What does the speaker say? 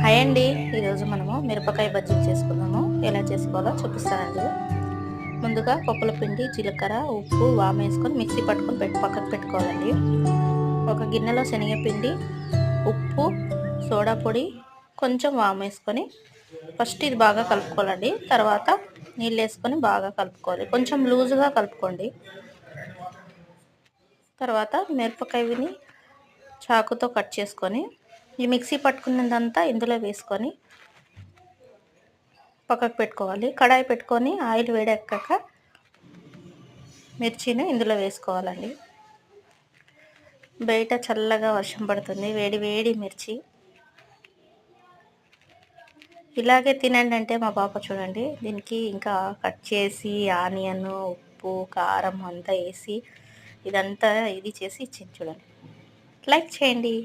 Hi అండి. ఈరోజు మనము మిరపకాయ బజ్జీలు చేసుకుందాము. ఎలా చేసుకోవాలో చూపిస్తానండి. ముందుగా పప్పుల పిండి, జీలకర్ర, ఉప్పు, వాము వేసుకొని మిక్సీ పట్టుకొని పక్కకు పెట్టుకోవాలండి. ఒక గిన్నెలో శనగపిండి, ఉప్పు, సోడా పొడి, కొంచెం వాము వేసుకొని ఫస్ట్ ఇది బాగా కలుపుకోవాలండి. తర్వాత నీళ్ళు వేసుకొని బాగా కలుపుకోవాలి. కొంచెం లూజుగా కలుపుకోండి. తర్వాత మిరపకాయని చాకుతో కట్ చేసుకొని ఈ మిక్సీ పట్టుకున్నదంతా ఇందులో వేసుకొని పక్కకు పెట్టుకోవాలి. కడాయి పెట్టుకొని ఆయిల్ వేడెక్కాక మిర్చిని ఇందులో వేసుకోవాలండి. బయట చల్లగా వర్షం పడుతుంది. వేడి వేడి మిర్చి. ఇలాగే తినండి అంటే మా పాప చూడండి దీనికి ఇంకా కట్ చేసి ఆనియన్, ఉప్పు, కారం అంతా వేసి ఇదంతా ఇది చేసి ఇచ్చింది చూడండి. లైక్ చేయండి.